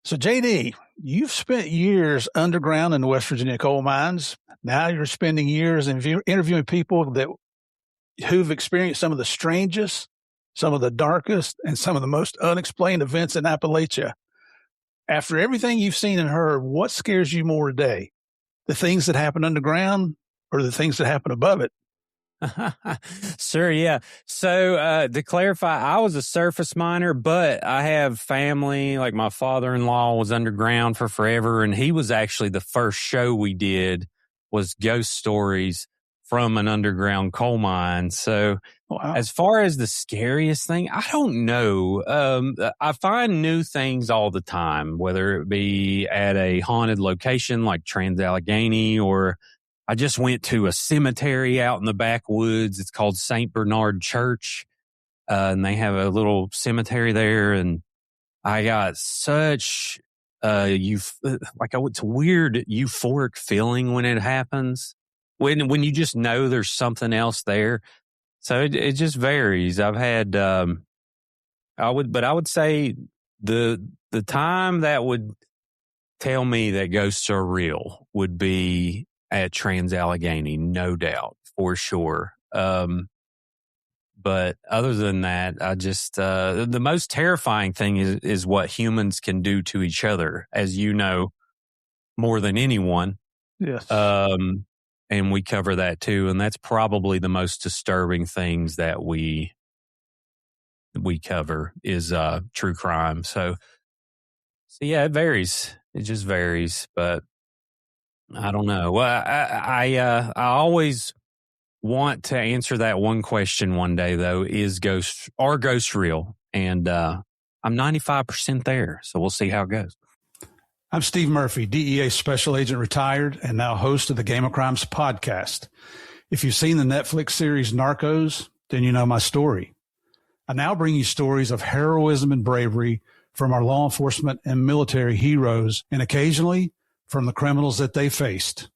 So, JD, you've spent years underground in the West Virginia coal mines. Now you're spending years interviewing people who've experienced some of the strangest, some of the darkest, and some of the most unexplained events in Appalachia. After everything you've seen and heard, what scares you more today? The things that happen underground or the things that happen above it? Sure, yeah. So to clarify, I was a surface miner, but I have family. Like my father-in-law was underground for forever, and he was actually the first show we did was ghost stories from an underground coal mine. So Wow. as far as the scariest thing, I don't know. I find new things all the time, whether it be at a haunted location like Trans-Allegheny, or I just went to a cemetery out in the backwoods. It's called St. Bernard Church. And they have a little cemetery there. And I got such, it's a weird euphoric feeling when it happens. When you just know there's something else there. So it just varies. I've had, I would say the time that would tell me that ghosts are real would be at Trans-Allegheny, no doubt, for sure. But other than that, I just, the most terrifying thing is what humans can do to each other, as you know, more than anyone. Yes. And we cover that too. And that's probably the most disturbing things that we cover is, true crime. So yeah, it varies. It just varies, but I don't know. Well, I always want to answer that one question one day, though. Are ghosts real? And I'm 95% there, so we'll see how it goes. I'm Steve Murphy, DEA Special Agent retired and now host of the Game of Crimes podcast. If you've seen the Netflix series Narcos, then you know my story. I now bring you stories of heroism and bravery from our law enforcement and military heroes, and occasionally from the criminals that they faced.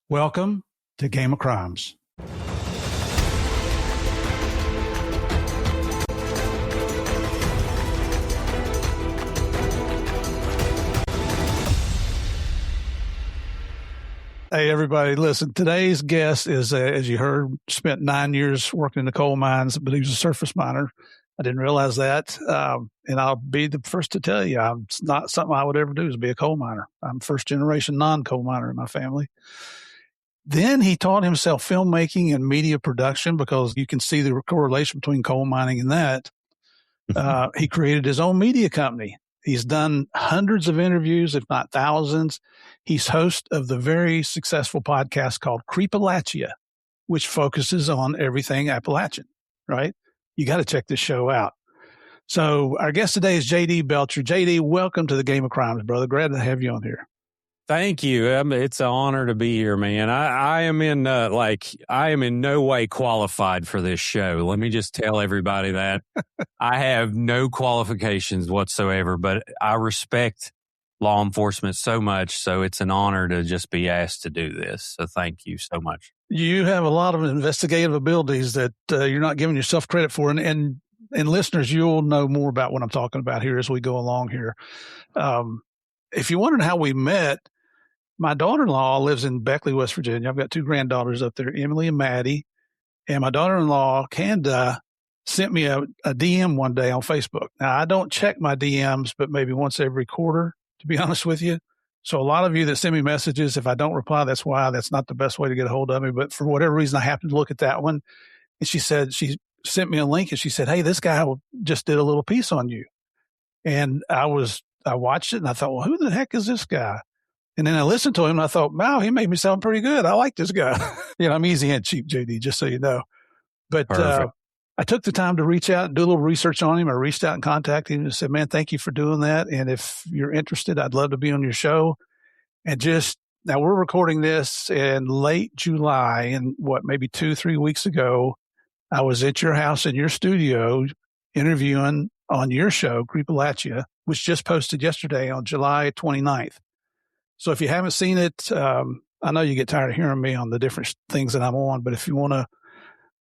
Welcome to Game of Crimes. Hey, everybody, listen, today's guest is, as you heard, spent 9 years working in the coal mines, but he was a surface miner. I didn't realize that. And I'll be the first to tell you, it's not something I would ever do is be a coal miner. I'm first generation non-coal miner in my family. Then he taught himself filmmaking and media production because you can see the correlation between coal mining and that. He created his own media company. He's done hundreds of interviews, if not thousands. He's host of the very successful podcast called Creepalachia, which focuses on everything Appalachian, right? You got to check this show out. So our guest today is JD Belcher. JD, welcome to the Game of Crimes, brother. Glad to have you on here. Thank you. It's an honor to be here, man. I am in no way qualified for this show. Let me just tell everybody that I have no qualifications whatsoever, but I respect law enforcement so much. So it's an honor to just be asked to do this. So thank you so much. You have a lot of investigative abilities that you're not giving yourself credit for. And listeners, you'll know more about what I'm talking about here as we go along here. If you're wondering how we met, my daughter-in-law lives in Beckley, West Virginia. I've got two granddaughters up there, Emily and Maddie. And my daughter-in-law, Kanda, sent me a DM one day on Facebook. Now, I don't check my DMs, but maybe once every quarter, to be honest with you. So a lot of you that send me messages, if I don't reply, that's why. That's not the best way to get a hold of me. But for whatever reason, I happened to look at that one. And she sent me a link and she said, hey, this guy just did a little piece on you. And I watched it and I thought, well, who the heck is this guy? And then I listened to him and I thought, wow, he made me sound pretty good. I like this guy. I'm easy and cheap, JD, just so you know. But I took the time to reach out and do a little research on him. I reached out and contacted him and said, man, thank you for doing that. And if you're interested, I'd love to be on your show. And now we're recording this in late July, and maybe 2-3 weeks ago, I was at your house in your studio interviewing on your show, Creepalachia, which just posted yesterday on July 29th. So if you haven't seen it, I know you get tired of hearing me on the different things that I'm on, but if you want to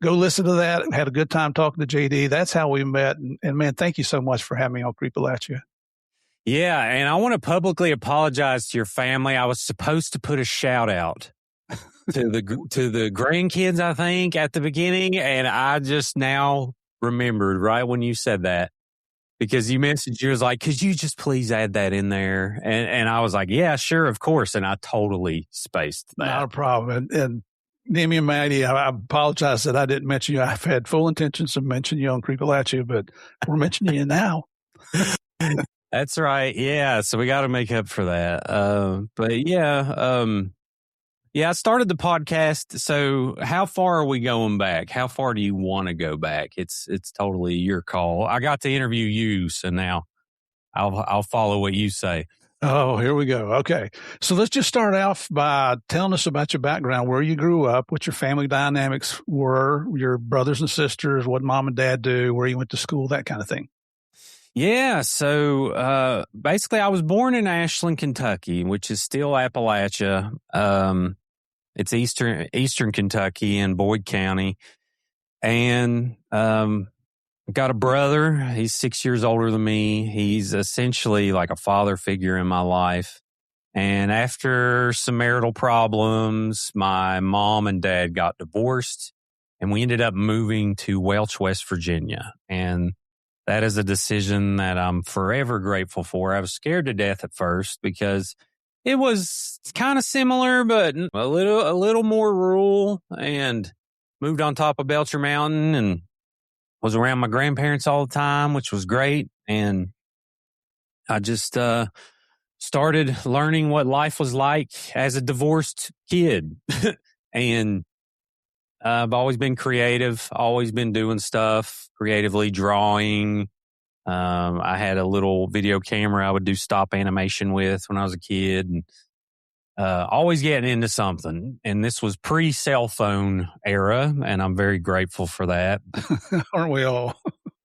go listen to that, had a good time talking to JD. That's how we met. And man, thank you so much for having me on Creepalachia. Yeah, and I want to publicly apologize to your family. I was supposed to put a shout out to the grandkids, I think, at the beginning, and I just now remembered right when you said that. Because you messaged, you was like, could you just please add that in there? And I was like, yeah, sure, of course. And I totally spaced that. Not a problem. And Nemi and Maddie, I apologize that I didn't mention you. I've had full intentions of mentioning you on Creeple at You, but we're mentioning you now. That's right. Yeah. So we got to make up for that. But yeah, yeah, I started the podcast. So how far are we going back? How far do you want to go back? It's totally your call. I got to interview you, so now I'll follow what you say. Oh, here we go. Okay. So let's just start off by telling us about your background, where you grew up, what your family dynamics were, your brothers and sisters, what mom and dad do, where you went to school, that kind of thing. Yeah. So basically, I was born in Ashland, Kentucky, which is still Appalachia. It's eastern Kentucky in Boyd County. And got a brother. He's 6 years older than me. He's essentially like a father figure in my life. And after some marital problems, my mom and dad got divorced, and we ended up moving to Welch, West Virginia. And that is a decision that I'm forever grateful for. I was scared to death at first because it was kind of similar, but a little more rural, and moved on top of Belcher Mountain and was around my grandparents all the time, which was great. And I just started learning what life was like as a divorced kid. And I've always been creative, always been doing stuff creatively, drawing. I had a little video camera I would do stop animation with when I was a kid, and always getting into something. And this was pre-cell phone era, and I'm very grateful for that. Aren't we all?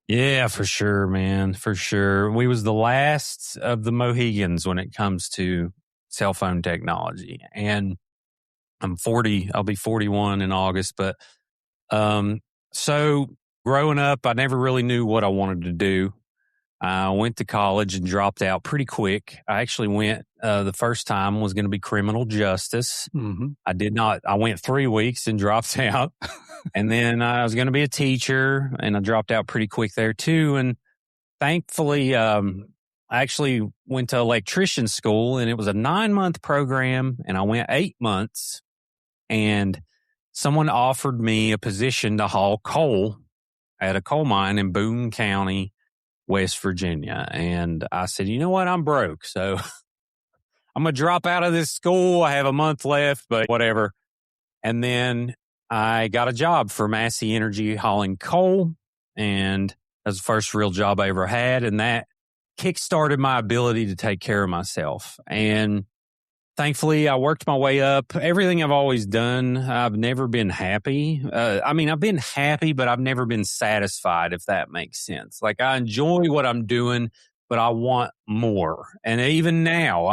Yeah, for sure, man. For sure. We was the last of the Mohegans when it comes to cell phone technology. And I'm 40, I'll be 41 in August. But so growing up, I never really knew what I wanted to do. I went to college and dropped out pretty quick. I actually went, the first time was going to be criminal justice. Mm-hmm. I did not, I went 3 weeks and dropped out. And then I was going to be a teacher, and I dropped out pretty quick there too. And thankfully, I actually went to electrician school, and it was a 9-month program, and I went 8 months, and someone offered me a position to haul coal at a coal mine in Boone County, West Virginia. And I said, you know what? I'm broke. So I'm going to drop out of this school. I have a month left, but whatever. And then I got a job for Massey Energy hauling coal. And that was the first real job I ever had. And that kickstarted my ability to take care of myself. And thankfully, I worked my way up. Everything I've always done, I've never been happy. I mean, I've been happy, but I've never been satisfied, if that makes sense. Like, I enjoy what I'm doing, but I want more. And even now,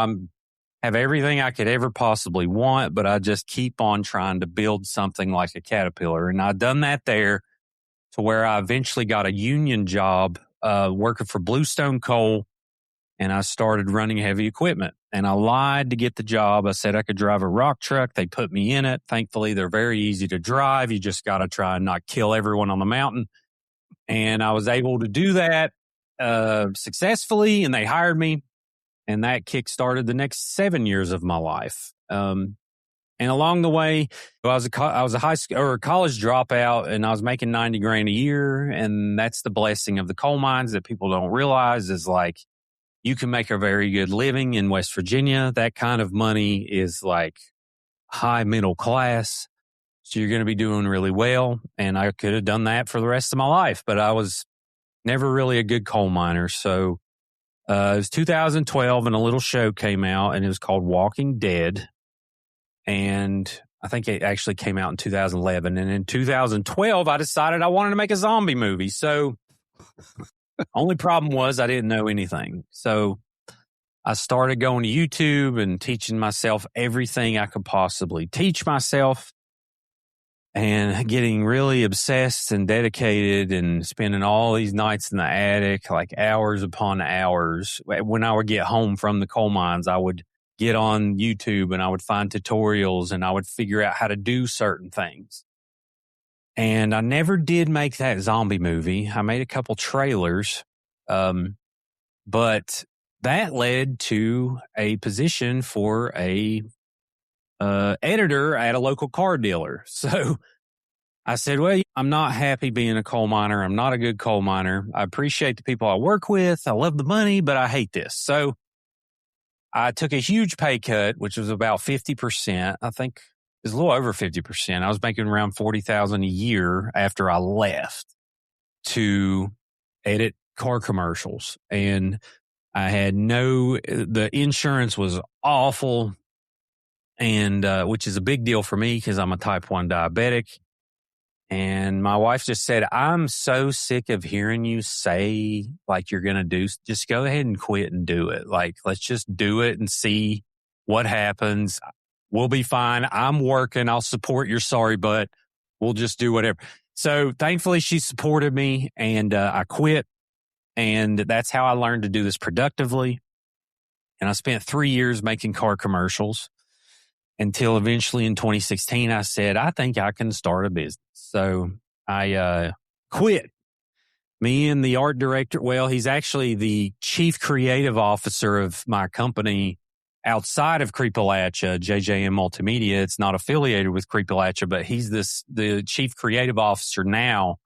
have everything I could ever possibly want, but I just keep on trying to build something like a caterpillar. And I've done that there to where I eventually got a union job working for Bluestone Coal. And I started running heavy equipment, and I lied to get the job. I said I could drive a rock truck. They put me in it. Thankfully, they're very easy to drive. You just got to try and not kill everyone on the mountain. And I was able to do that successfully, and they hired me. And that kickstarted the next 7 years of my life. And along the way, I was a high school or a college dropout, and I was making $90,000 a year. And that's the blessing of the coal mines that people don't realize is like, you can make a very good living in West Virginia. That kind of money is like high middle class. So you're going to be doing really well. And I could have done that for the rest of my life, but I was never really a good coal miner. So it was 2012, and a little show came out, and it was called Walking Dead. And I think it actually came out in 2011. And in 2012, I decided I wanted to make a zombie movie. So only problem was I didn't know anything. So I started going to YouTube and teaching myself everything I could possibly teach myself. and getting really obsessed and dedicated and spending all these nights in the attic, like hours upon hours. When I would get home from the coal mines, I would get on YouTube and I would find tutorials and I would figure out how to do certain things. And I never did make that zombie movie. I made a couple trailers, but that led to a position for a editor at a local car dealer. So I said, well, I'm not happy being a coal miner. I'm not a good coal miner. I appreciate the people I work with. I love the money, but I hate this. So I took a huge pay cut, which was about 50%. I think it was a little over 50%. I was making around $40,000 a year after I left to edit car commercials. And I had the insurance was awful. And, which is a big deal for me because I'm a type 1 diabetic. And my wife just said, I'm so sick of hearing you say like you're going to do, just go ahead and quit and do it. Like, let's just do it and see what happens. We'll be fine. I'm working. I'll support your sorry butt. We'll just do whatever. So thankfully she supported me and I quit. And that's how I learned to do this productively. And I spent 3 years making car commercials until eventually in 2016, I said, I think I can start a business. So I quit. Me and the art director, well, he's actually the chief creative officer of my company outside of Creepalachia, JJM Multimedia. It's not affiliated with Creepalachia, but he's the chief creative officer now.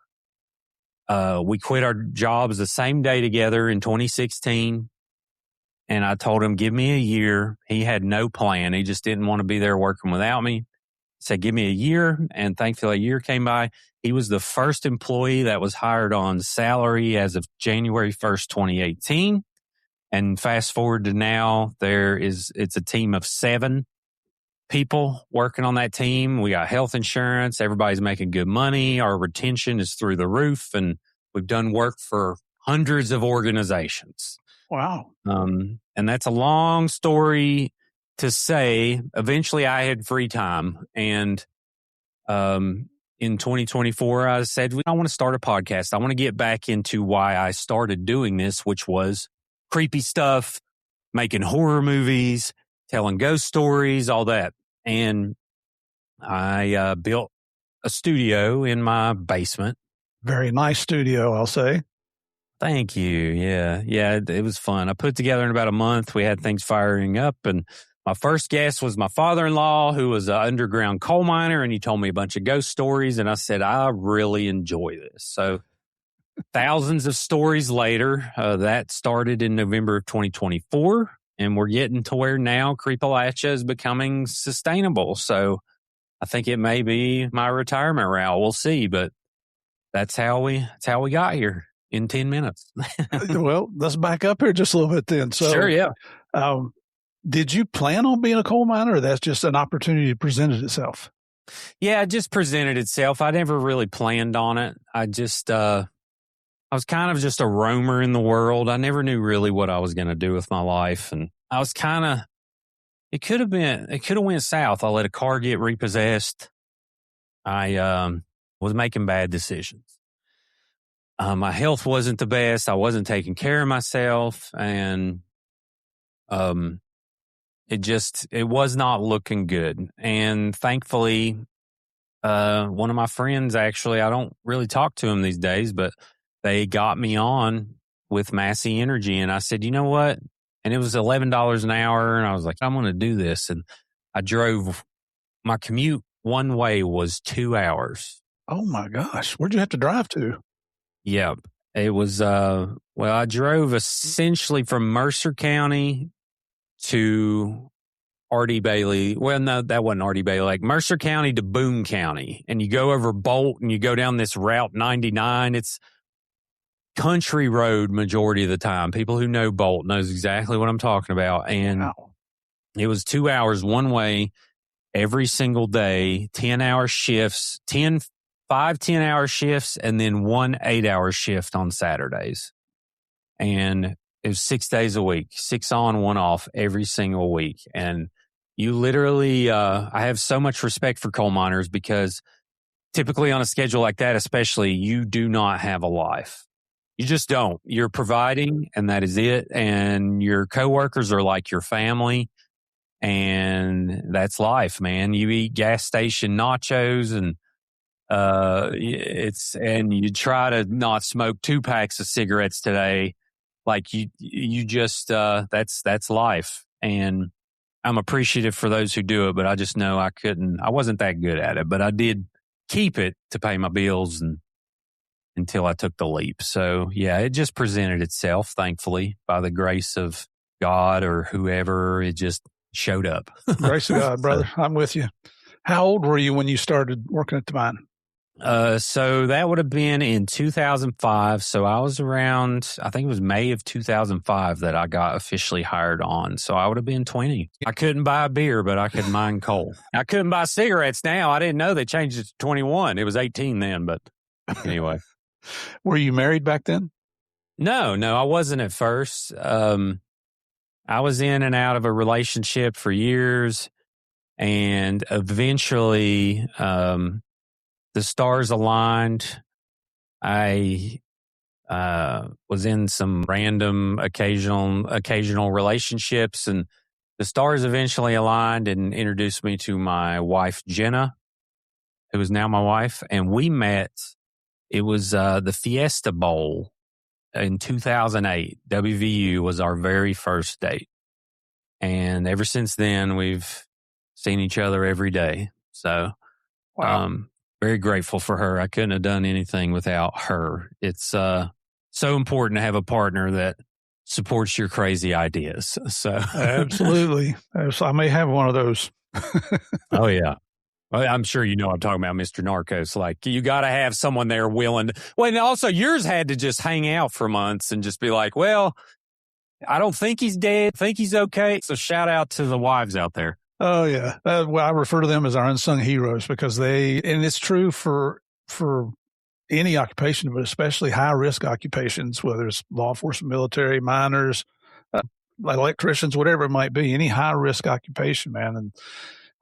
We quit our jobs the same day together in 2016. And I told him, give me a year. He had no plan. He just didn't want to be there working without me. I said, give me a year. And thankfully a year came by. He was the first employee that was hired on salary as of January 1st, 2018. And fast forward to now, it's a team of 7 people working on that team. We got health insurance. Everybody's making good money. Our retention is through the roof. And we've done work for hundreds of organizations. Wow. And that's a long story to say. Eventually I had free time. And in 2024, I said, I want to start a podcast. I want to get back into why I started doing this, which was creepy stuff, making horror movies, telling ghost stories, all that. And I built a studio in my basement. Very nice studio, I'll say. Thank you. Yeah. It was fun. I put it together in about a month. We had things firing up, and my first guest was my father-in-law, who was an underground coal miner, and he told me a bunch of ghost stories, and I said, I really enjoy this. So thousands of stories later, that started in November of 2024, and we're getting to where now Creepalachia is becoming sustainable. So I think it may be my retirement route. We'll see, but that's how we got here. In 10 minutes. Well, let's back up here just a little bit then. So, sure, yeah. Did you plan on being a coal miner, or that's just an opportunity that presented itself? Yeah, it just presented itself. I never really planned on it. I was kind of just a roamer in the world. I never knew really what I was going to do with my life. And I was it could have went south. I let a car get repossessed. I was making bad decisions. My health wasn't the best. I wasn't taking care of myself, and it was not looking good. And thankfully, one of my friends, actually, I don't really talk to him these days, but they got me on with Massey Energy, and I said, you know what? And it was $11 an hour, and I was like, I'm going to do this. And I drove. My commute one way was 2 hours. Oh my gosh, where'd you have to drive to? Yep. It was, I drove essentially from Mercer County to R.D. Bailey. Well, no, that wasn't R.D. Bailey, like Mercer County to Boone County. And you go over Bolt and you go down this Route 99. It's country road majority of the time. People who know Bolt knows exactly what I'm talking about. And wow. It was 2 hours one way every single day, 10-hour shifts, 5 10-hour shifts, and then 1 8-hour shift on Saturdays. And it was 6 days a week, 6 on, 1 off every single week. And you literally, I have so much respect for coal miners because typically on a schedule like that, especially, you do not have a life. You just don't. You're providing, and that is it. And your coworkers are like your family, and that's life, man. You eat gas station nachos, and and you try to not smoke 2 packs of cigarettes today. Like you just that's life. And I'm appreciative for those who do it, but I just know I wasn't that good at it, but I did keep it to pay my bills and until I took the leap. So yeah, it just presented itself, thankfully, by the grace of God or whoever. It just showed up. Grace of God, brother. I'm with you. How old were you when you started working at the mine? So that would have been in 2005. So I was around, I think it was May of 2005 that I got officially hired on. So I would have been 20. I couldn't buy a beer, but I could mine coal. I couldn't buy cigarettes now. I didn't know they changed it to 21. It was 18 then, but anyway. Were you married back then? No, I wasn't at first. I was in and out of a relationship for years, and eventually, the stars aligned. I was in some random occasional relationships, and the stars eventually aligned and introduced me to my wife, Jenna, who is now my wife. And we met, it was the Fiesta Bowl in 2008. WVU was our very first date. And ever since then, we've seen each other every day. So, wow. Very grateful for her. I couldn't have done anything without her. It's so important to have a partner that supports your crazy ideas. So absolutely. I may have one of those. Oh, yeah. I'm sure you know I'm talking about, Mr. Narcos. Like, you got to have someone there willing to. Well, and also yours had to just hang out for months and just be like, well, I don't think he's dead. I think he's okay. So shout out to the wives out there. Oh, yeah. Well, I refer to them as our unsung heroes because and it's true for any occupation, but especially high risk occupations, whether it's law enforcement, military, miners, electricians, whatever it might be, any high risk occupation, man. And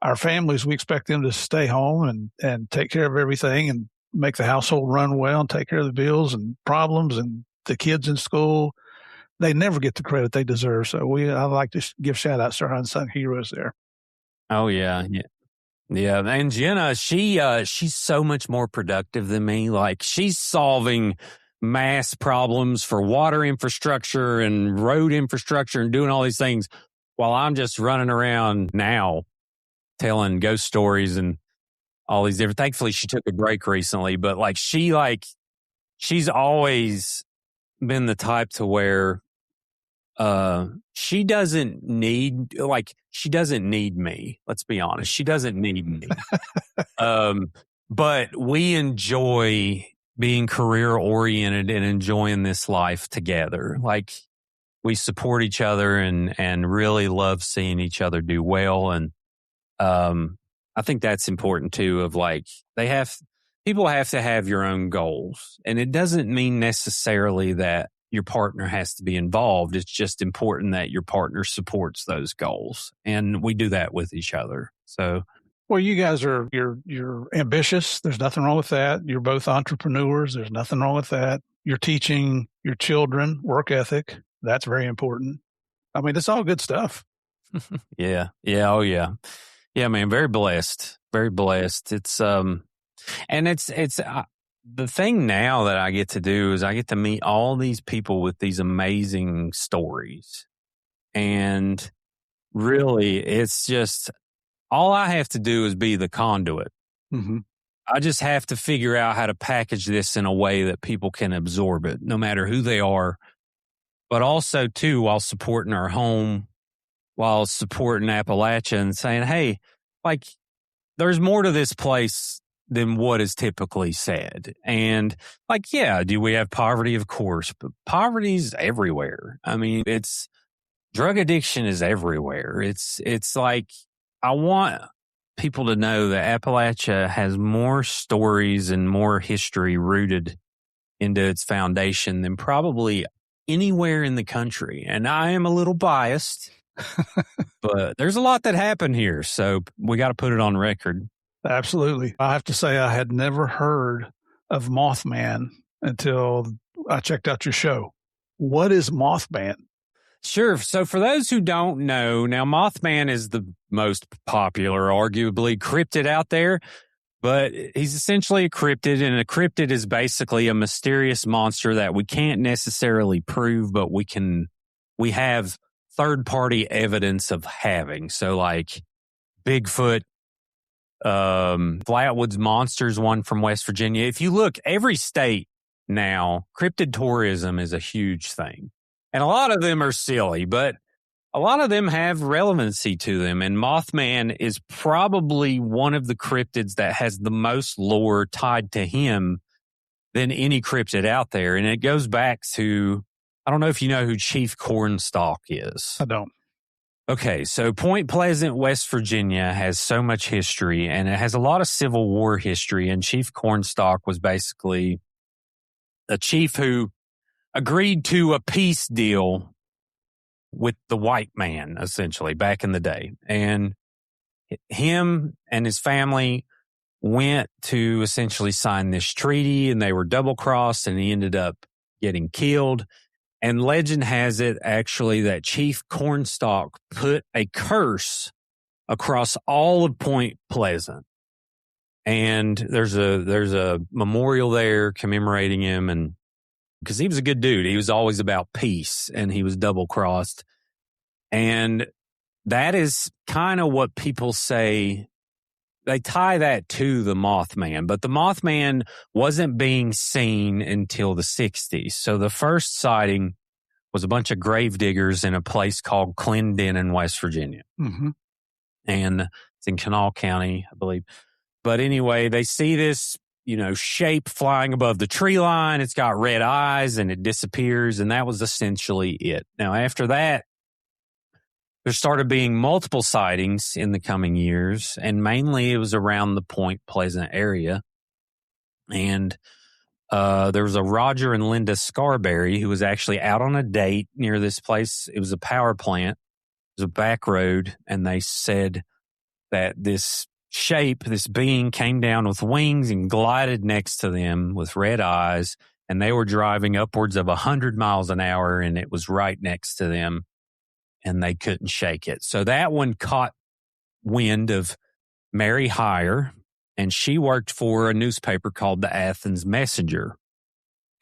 our families, we expect them to stay home and take care of everything and make the household run well and take care of the bills and problems and the kids in school. They never get the credit they deserve. So I like to give shout outs to our unsung heroes there. Oh, yeah. Yeah. And Jenna, she's so much more productive than me. Like, she's solving mass problems for water infrastructure and road infrastructure and doing all these things while I'm just running around now telling ghost stories and all these different. Thankfully, she took a break recently, but she's always been the type to where she doesn't need me. Let's be honest. She doesn't need me. But we enjoy being career oriented and enjoying this life together. Like, we support each other and really love seeing each other do well. And, I think that's important too, of like, people have to have your own goals, and it doesn't mean necessarily that your partner has to be involved. It's just important that your partner supports those goals. And we do that with each other. So, well, you guys you're ambitious. There's nothing wrong with that. You're both entrepreneurs. There's nothing wrong with that. You're teaching your children work ethic. That's very important. I mean, it's all good stuff. Yeah. Oh, yeah. Yeah, man. Very blessed. Very blessed. It's, and it's, the thing now that I get to do is I get to meet all these people with these amazing stories. And really, it's just, all I have to do is be the conduit. Mm-hmm. I just have to figure out how to package this in a way that people can absorb it, no matter who they are. But also, too, while supporting our home, while supporting Appalachia and saying, hey, like, there's more to this place than what is typically said. And like, yeah, do we have poverty? Of course, but poverty's everywhere. I mean, drug addiction is everywhere. It's like, I want people to know that Appalachia has more stories and more history rooted into its foundation than probably anywhere in the country. And I am a little biased, but there's a lot that happened here. So we got to put it on record. Absolutely. I have to say, I had never heard of Mothman until I checked out your show. What is Mothman? Sure. So for those who don't know, now Mothman is the most popular, arguably, cryptid out there, but he's essentially a cryptid, and a cryptid is basically a mysterious monster that we can't necessarily prove, but we have third party evidence of having. So like Bigfoot, Flatwoods Monsters, one from West Virginia. If you look, every state now, cryptid tourism is a huge thing. And a lot of them are silly, but a lot of them have relevancy to them. And Mothman is probably one of the cryptids that has the most lore tied to him than any cryptid out there. And it goes back to, I don't know if you know who Chief Cornstalk is. I don't. Okay, so Point Pleasant, West Virginia has so much history, and it has a lot of Civil War history. And Chief Cornstalk was basically a chief who agreed to a peace deal with the white man, essentially, back in the day. And him and his family went to essentially sign this treaty, and they were double-crossed, and he ended up getting killed. And legend has it, actually, that Chief Cornstalk put a curse across all of Point Pleasant. And there's a memorial there commemorating him, and because he was a good dude. He was always about peace, and he was double-crossed. And that is kind of what people say. They tie that to the Mothman, but the Mothman wasn't being seen until the 60s. So the first sighting was a bunch of grave diggers in a place called Clendenin, West Virginia. Mm-hmm. And it's in Kanawha County, I believe. But anyway, they see this, shape flying above the tree line. It's got red eyes, and it disappears. And that was essentially it. Now, after that, there started being multiple sightings in the coming years, and mainly it was around the Point Pleasant area. And there was a Roger and Linda Scarberry who was actually out on a date near this place. It was a power plant. It was a back road, and they said that this shape, this being, came down with wings and glided next to them with red eyes, and they were driving upwards of 100 miles an hour, and it was right next to them, and they couldn't shake it. So that one caught wind of Mary Heyer, and she worked for a newspaper called the Athens Messenger.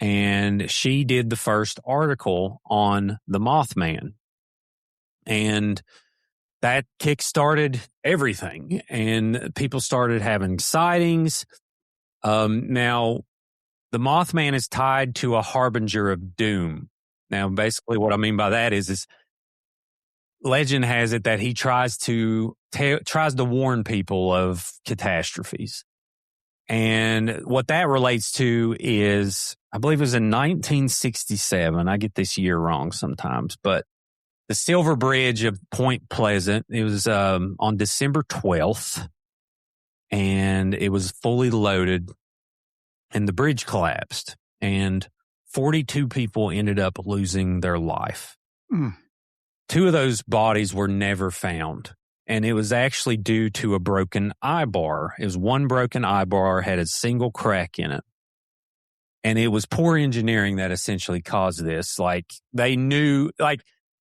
And she did the first article on the Mothman. And that kick-started everything. And people started having sightings. Now, the Mothman is tied to a harbinger of doom. Now, basically what I mean by that is legend has it that he tries to warn people of catastrophes. And what that relates to is, I believe it was in 1967. I get this year wrong sometimes, but the Silver Bridge of Point Pleasant, it was on December 12th, and it was fully loaded, and the bridge collapsed, and 42 people ended up losing their life. Mm. 2 of those bodies were never found. And it was actually due to a broken eye bar. It was one broken eye bar, had a single crack in it. And it was poor engineering that essentially caused this. Like, they knew,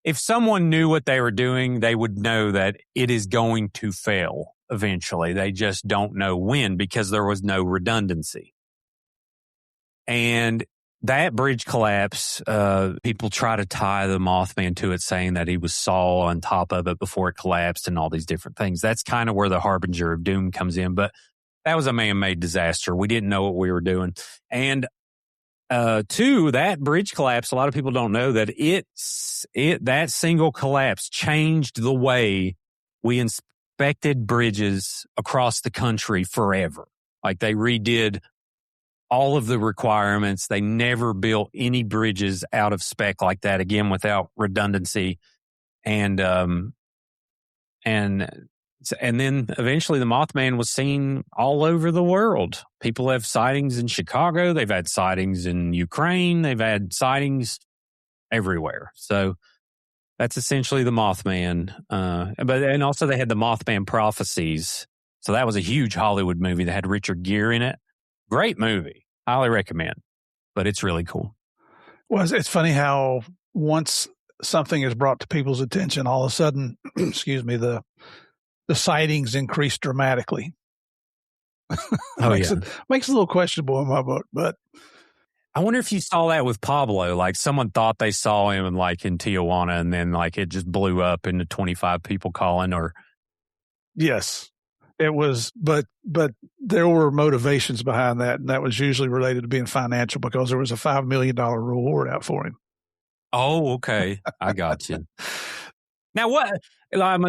if someone knew what they were doing, they would know that it is going to fail eventually. They just don't know when, because there was no redundancy. And that bridge collapse, people try to tie the Mothman to it, saying that he saw on top of it before it collapsed and all these different things. That's kind of where the harbinger of doom comes in. But that was a man-made disaster. We didn't know what we were doing. And 2, that bridge collapse, a lot of people don't know that that single collapse changed the way we inspected bridges across the country forever. Like, they redid all of the requirements. They never built any bridges out of spec like that again without redundancy. And then eventually the Mothman was seen all over the world. People have sightings in Chicago. They've had sightings in Ukraine. They've had sightings everywhere. So that's essentially the Mothman. And also they had the Mothman prophecies. So that was a huge Hollywood movie that had Richard Gere in it. Great movie. Highly recommend. But it's really cool. Well, it's funny how once something is brought to people's attention, all of a sudden, excuse me, the sightings increase dramatically. makes it a little questionable in my book, but I wonder if you saw that with Pablo. Like someone thought they saw him in Tijuana, and then like it just blew up into 25 people calling. Or yes, it was. But there were motivations behind that, and that was usually related to being financial because there was a $5 million reward out for him. Oh, okay, I got you. Now, I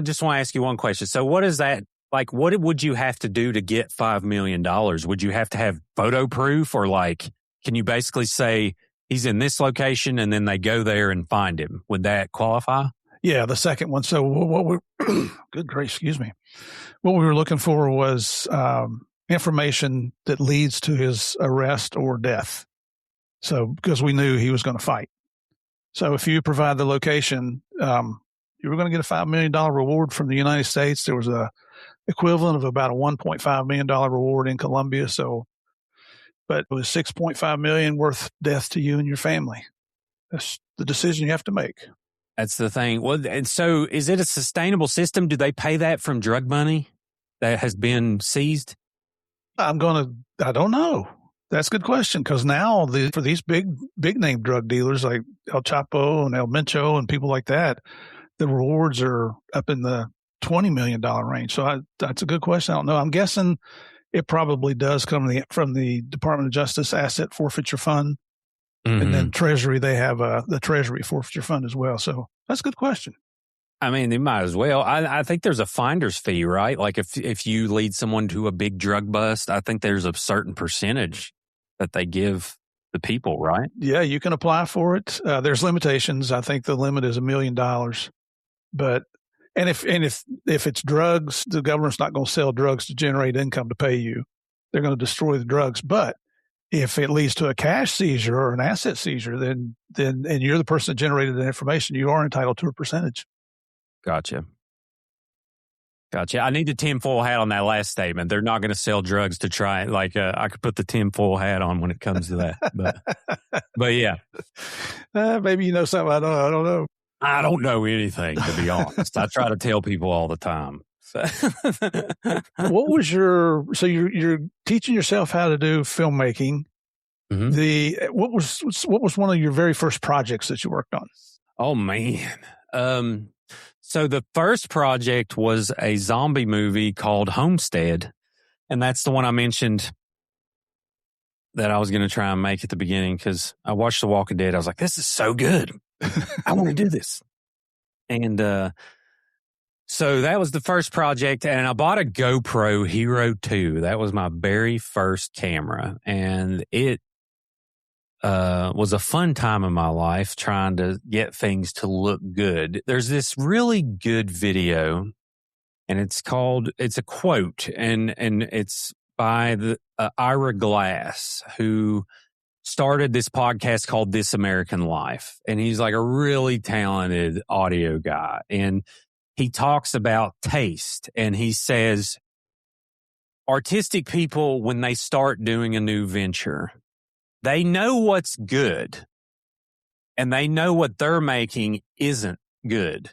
just want to ask you one question. So, what is that? Like, what would you have to do to get $5 million? Would you have to have photo proof, or like, can you basically say he's in this location and then they go there and find him? Would that qualify? Yeah, the second one. So what we good grace, excuse me. What we were looking for was information that leads to his arrest or death. So because we knew he was going to fight. So if you provide the location, you were going to get a $5 million reward from the United States. There was a equivalent of about a $1.5 million reward in Colombia. So, but it was $6.5 million worth death to you and your family. That's the decision you have to make. That's the thing. Well, and so is it a sustainable system? Do they pay that from drug money that has been seized? I don't know. That's a good question. Because now for these big name drug dealers like El Chapo and El Mencho and people like that, the rewards are up in the $20 million range. So that's a good question. I don't know. I'm guessing it probably does come from the Department of Justice Asset Forfeiture Fund. Mm-hmm. And then Treasury, they have the Treasury Forfeiture Fund as well. So that's a good question. I mean, they might as well. I think there's a finder's fee, right? Like if you lead someone to a big drug bust, I think there's a certain percentage that they give the people, right? Yeah, you can apply for it. There's limitations. I think the limit is $1 million. But if it's drugs, the government's not going to sell drugs to generate income to pay you. They're going to destroy the drugs. But if it leads to a cash seizure or an asset seizure, then and you're the person that generated the information, you are entitled to a percentage. Gotcha. I need the tinfoil hat on that last statement. They're not going to sell drugs to try it. Like I could put the tinfoil hat on when it comes to that. But yeah. Maybe you know something I don't know. I don't know anything, to be honest. I try to tell people all the time. What was you're teaching yourself how to do filmmaking. Mm-hmm. What was one of your very first projects that you worked on? Oh man. So the first project was a zombie movie called Homestead. And that's the one I mentioned that I was going to try and make at the beginning because I watched The Walking Dead. I was like, this is so good. I want to do this. And so that was the first project. And I bought a GoPro Hero 2. That was my very first camera. And it was a fun time in my life trying to get things to look good. There's this really good video, and it's a quote, and it's by the Ira Glass, who started this podcast called This American Life. And he's like a really talented audio guy. And he talks about taste, and he says, artistic people, when they start doing a new venture, they know what's good, and they know what they're making isn't good,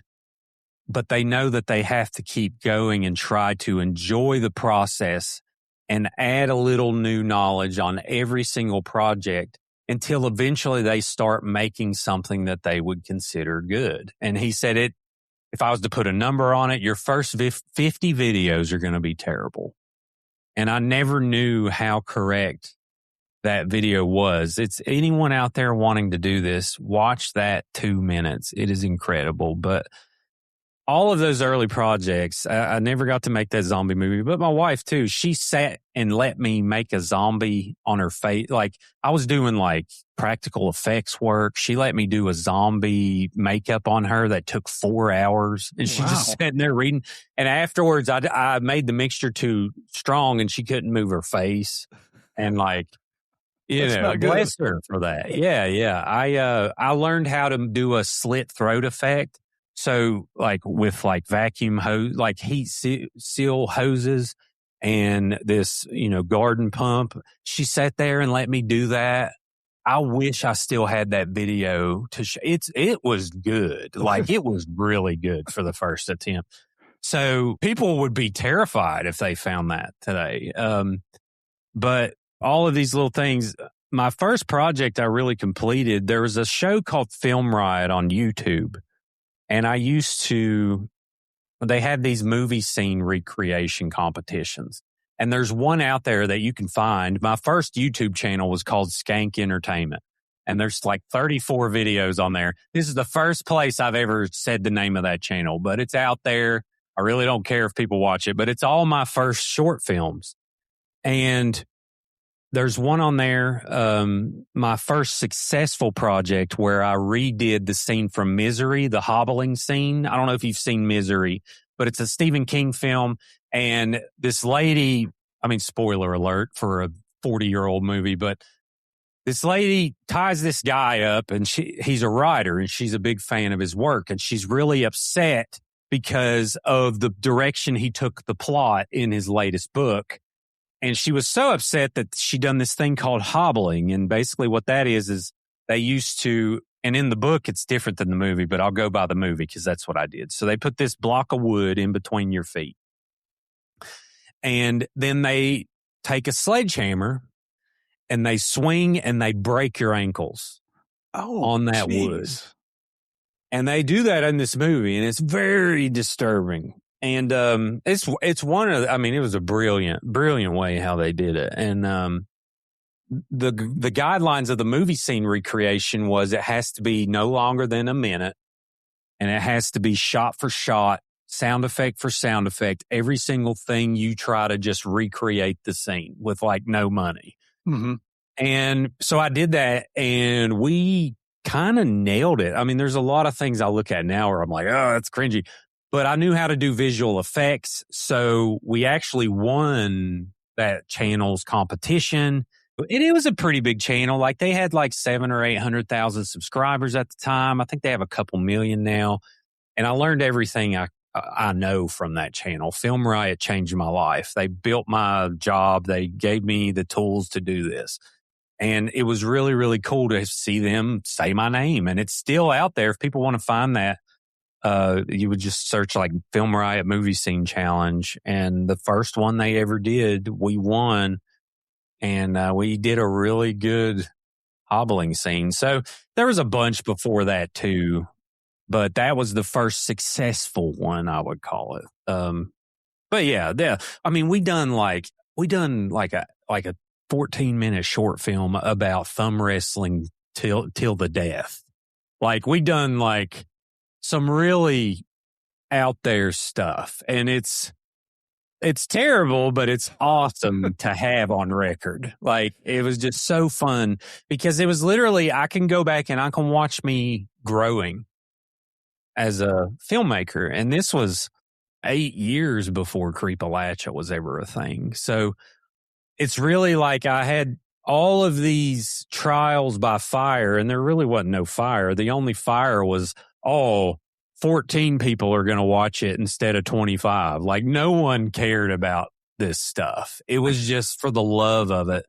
but they know that they have to keep going and try to enjoy the process and add a little new knowledge on every single project until eventually they start making something that they would consider good. And he said if I was to put a number on it, your first 50 videos are going to be terrible. And I never knew how correct that video was. It's anyone out there wanting to do this, watch that 2 minutes. It is incredible. But all of those early projects, I never got to make that zombie movie, but my wife too, she sat and let me make a zombie on her face. Like I was doing like practical effects work. She let me do a zombie makeup on her that took 4 hours, and she just sat there reading. And afterwards I made the mixture too strong and she couldn't move her face. And like, bless her for that. Yeah. I learned how to do a slit throat effect. So like with like vacuum hose, like heat seal hoses, and this, garden pump. She sat there and let me do that. I wish I still had that video to show. It was good. Like, it was really good for the first attempt. So people would be terrified if they found that today. But all of these little things, my first project I really completed, there was a show called Film Riot on YouTube. And they had these movie scene recreation competitions. And there's one out there that you can find. My first YouTube channel was called Skank Entertainment. And there's like 34 videos on there. This is the first place I've ever said the name of that channel, but it's out there. I really don't care if people watch it, but it's all my first short films. And there's one on there, my first successful project where I redid the scene from Misery, the hobbling scene. I don't know if you've seen Misery, but it's a Stephen King film. And this lady, spoiler alert for a 40-year-old movie, but this lady ties this guy up, and he's a writer and she's a big fan of his work. And she's really upset because of the direction he took the plot in his latest book. And she was so upset that she done this thing called hobbling. And basically what that is they used to, and in the book, it's different than the movie, but I'll go by the movie because that's what I did. So they put this block of wood in between your feet. And then they take a sledgehammer and they swing and they break your ankles on that wood. And they do that in this movie, and it's very disturbing. And it's one of it was a brilliant way how they did it. And the guidelines of the movie scene recreation was it has to be no longer than a minute, and it has to be shot for shot, sound effect for sound effect, every single thing you try to just recreate the scene with like no money. Mm-hmm. And so I did that, and we kind of nailed it. There's a lot of things I look at now where I'm like, oh, that's cringy. But I knew how to do visual effects. So we actually won that channel's competition. And it was a pretty big channel. Like, they had like 700,000 or 800,000 subscribers at the time. I think they have a couple million now. And I learned everything I know from that channel. Film Riot changed my life. They built my job. They gave me the tools to do this. And it was really, really cool to see them say my name. And it's still out there. If people want to find that, you would just search like Film Riot Movie Scene Challenge. And the first one they ever did, we won. And we did a really good hobbling scene. So there was a bunch before that too. But that was the first successful one, I would call it. But yeah, we done like a 14-minute short film about thumb wrestling till the death. Like, we done like some really out there stuff, and it's terrible, but it's awesome to have on record. Like, it was just so fun because it was literally, I can go back and I can watch me growing as a filmmaker. And this was 8 years before Creepalachia was ever a thing. So it's really like I had all of these trials by fire, and there really wasn't no fire. The only fire was, 14 people are going to watch it instead of 25. Like, no one cared about this stuff. It was just for the love of it.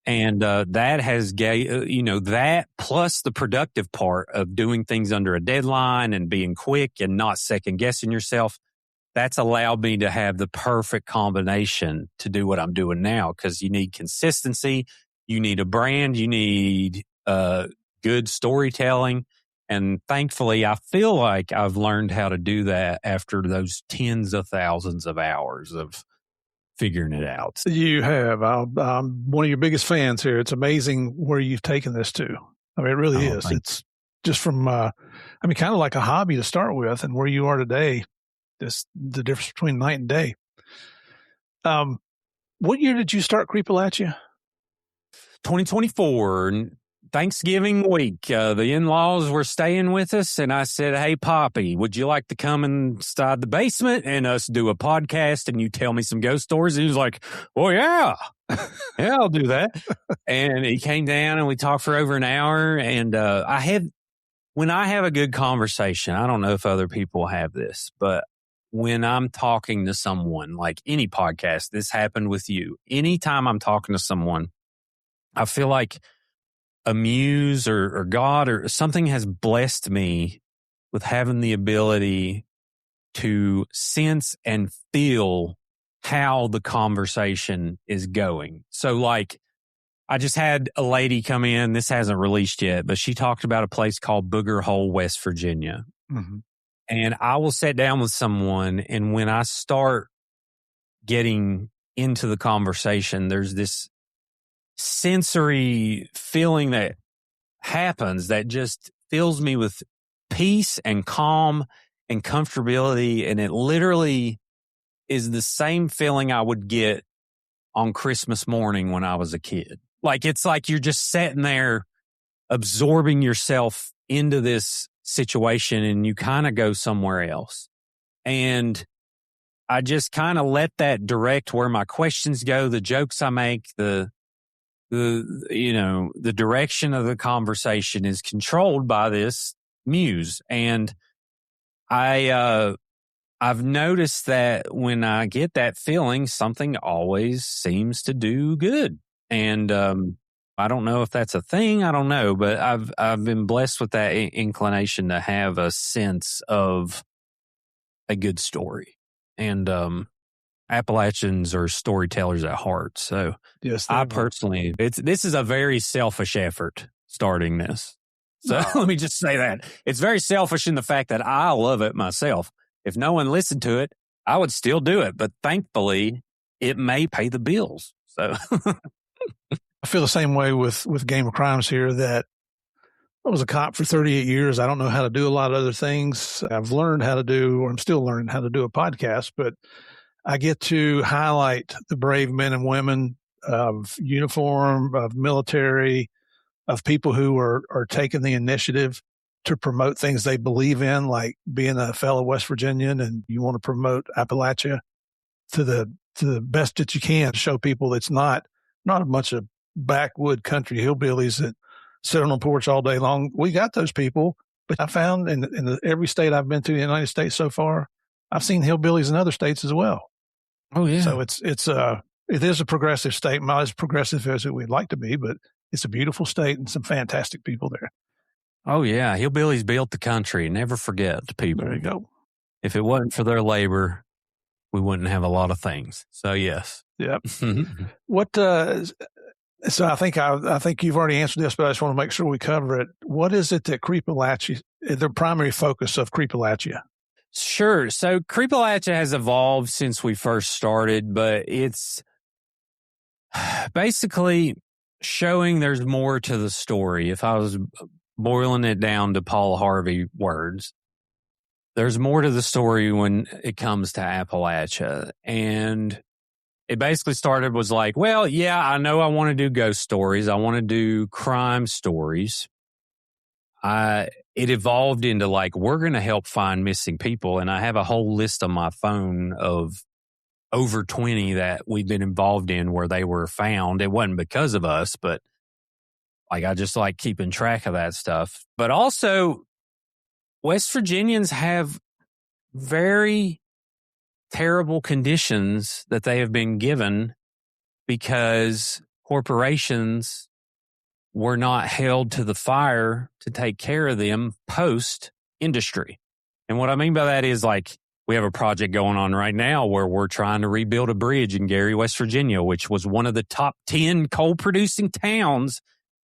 And that has that plus the productive part of doing things under a deadline and being quick and not second guessing yourself. That's allowed me to have the perfect combination to do what I'm doing now, because you need consistency, you need a brand, you need good storytelling. And thankfully, I feel like I've learned how to do that after those tens of thousands of hours of figuring it out. You have. I'm one of your biggest fans here. It's amazing where you've taken this to. It really is. It's just from, kind of like a hobby to start with, and where you are today, the difference between night and day. What year did you start Creepalachia? 2024. Thanksgiving week, the in-laws were staying with us, and I said, "Hey, Poppy, would you like to come inside the basement and us do a podcast and you tell me some ghost stories?" And he was like, "Oh, yeah. Yeah, I'll do that." And he came down and we talked for over an hour. And when I have a good conversation, I don't know if other people have this, but when I'm talking to someone, like any podcast, this happened with you. Anytime I'm talking to someone, I feel like a muse or God or something has blessed me with having the ability to sense and feel how the conversation is going. So, like, I just had a lady come in. This hasn't released yet, but she talked about a place called Booger Hole, West Virginia. Mm-hmm. And I will sit down with someone, and when I start getting into the conversation, there's this sensory feeling that happens that just fills me with peace and calm and comfortability. And it literally is the same feeling I would get on Christmas morning when I was a kid. Like, it's like you're just sitting there absorbing yourself into this situation and you kind of go somewhere else. And I just kind of let that direct where my questions go, the jokes I make, the direction of the conversation is controlled by this muse. And I've noticed that when I get that feeling, something always seems to do good. And I don't know if that's a thing. I don't know, but I've been blessed with that inclination to have a sense of a good story. And Appalachians are storytellers at heart. So Yes, I personally, this is a very selfish effort starting this. So let me just say that it's very selfish in the fact that I love it myself. If no one listened to it, I would still do it. But thankfully, it may pay the bills. So I feel the same way with Game of Crimes here, that I was a cop for 38 years. I don't know how to do a lot of other things. I've learned how to do, or I'm still learning how to do a podcast, but I get to highlight the brave men and women of uniform, of military, of people who are taking the initiative to promote things they believe in, like being a fellow West Virginian and you want to promote Appalachia to the best that you can, show people it's not a bunch of backwood country hillbillies that sit on the porch all day long. We got those people, but I found in every state I've been to in the United States so far, I've seen hillbillies in other states as well. Oh yeah. So it is a progressive state, not as progressive as we'd like to be, but it's a beautiful state and some fantastic people there. Oh yeah. Hillbillies built the country. Never forget the people. There you go. If it wasn't for their labor, we wouldn't have a lot of things. So yes. Yep. What, so I think you've already answered this, but I just want to make sure we cover it. What is it that Creepalachia, the primary focus of Creepalachia? Sure. So Creepalachia has evolved since we first started, but it's basically showing there's more to the story. If I was boiling it down to Paul Harvey words, there's more to the story when it comes to Appalachia. And it basically started was like, well, yeah, I know I want to do ghost stories. I want to do crime stories. It evolved into like, we're going to help find missing people. And I have a whole list on my phone of over 20 that we've been involved in where they were found. It wasn't because of us, but like, I just like keeping track of that stuff. But also, West Virginians have very terrible conditions that they have been given because corporations were not held to the fire to take care of them post industry. And what I mean by that is like, we have a project going on right now where we're trying to rebuild a bridge in Gary, West Virginia, which was one of the top 10 coal producing towns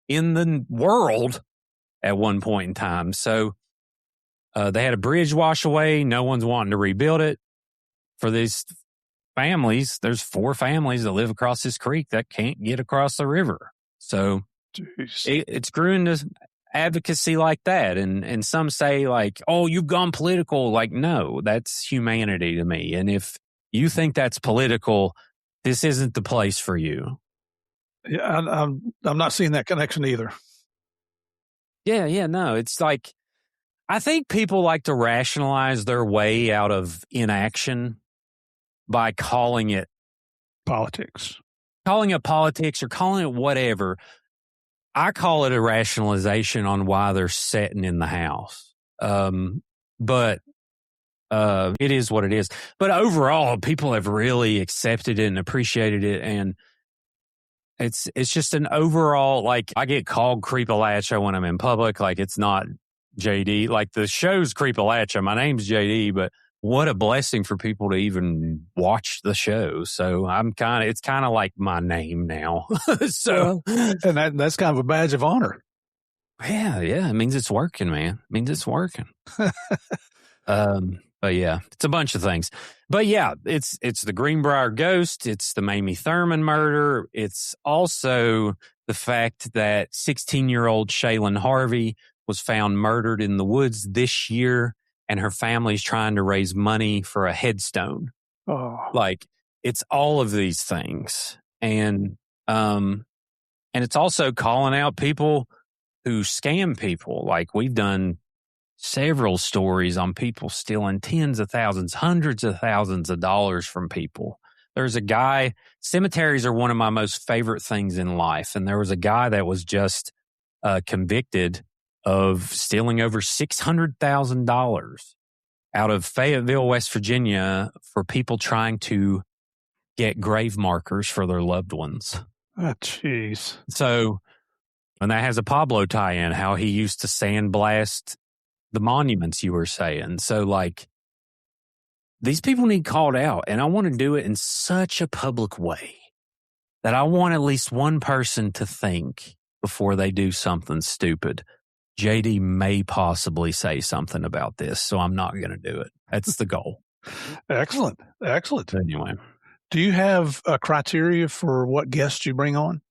in the world at one point in time. So they had a bridge wash away. No one's wanting to rebuild it. For these families, there's 4 families that live across this creek that can't get across the river. So it's grew into advocacy like that. And some say like, oh, you've gone political. Like, no, that's humanity to me. And if you think that's political, this isn't the place for you. Yeah, I'm not seeing that connection either. Yeah, no, it's like, I think people like to rationalize their way out of inaction by calling it politics or calling it whatever. I call it a rationalization on why they're sitting in the house. But it is what it is. But overall, people have really accepted it and appreciated it. And it's just an overall, like, I get called Creepalachia when I'm in public. Like, it's not JD. Like, the show's Creepalachia. My name's JD, but what a blessing for people to even watch the show. So it's kind of like my name now. So, and that's kind of a badge of honor. Yeah. It means it's working, man. It means it's working. But yeah, it's a bunch of things. But yeah, it's the Greenbrier ghost. It's the Mamie Thurman murder. It's also the fact that 16-year-old Shaylin Harvey was found murdered in the woods this year, and her family's trying to raise money for a headstone. Oh. Like, it's all of these things. And it's also calling out people who scam people. Like, we've done several stories on people stealing tens of thousands, hundreds of thousands of dollars from people. There's a guy, cemeteries are one of my most favorite things in life. And there was a guy that was just convicted of stealing over $600,000 out of Fayetteville, West Virginia, for people trying to get grave markers for their loved ones. Oh, jeez. So, and that has a Pablo tie-in, how he used to sandblast the monuments you were saying. So, like, these people need called out, and I want to do it in such a public way that I want at least one person to think before they do something stupid. JD may possibly say something about this, so I'm not going to do it. That's the goal. Excellent. Anyway. Do you have a criteria for what guests you bring on?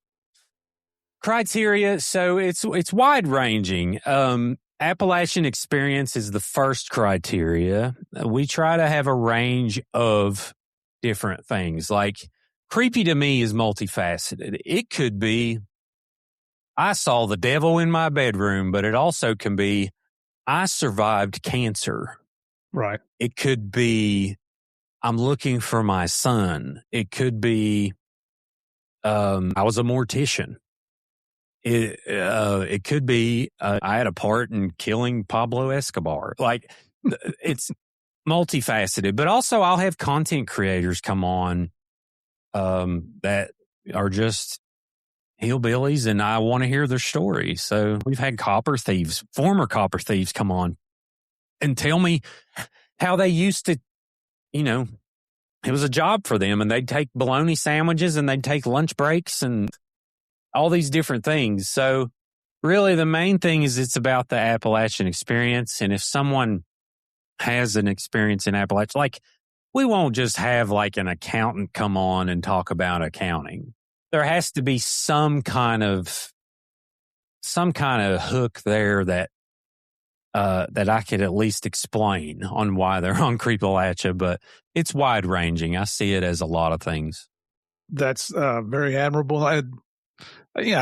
Criteria, so it's wide ranging. Appalachian experience is the first criteria. We try to have a range of different things. Like, creepy to me is multifaceted. It could be, I saw the devil in my bedroom, but it also can be, I survived cancer. Right. It could be, I'm looking for my son. It could be, I was a mortician. It could be I had a part in killing Pablo Escobar. Like, it's multifaceted, but also I'll have content creators come on that are just hillbillies, and I want to hear their story. So we've had former copper thieves come on and tell me how they used to, it was a job for them, and they'd take bologna sandwiches and they'd take lunch breaks and all these different things. So really the main thing is it's about the Appalachian experience. And if someone has an experience in Appalachia, like, we won't just have like an accountant come on and talk about accounting. There has to be some kind of hook there that I could at least explain on why they're on Creepalachia, but it's wide ranging. I see it as a lot of things. That's very admirable. I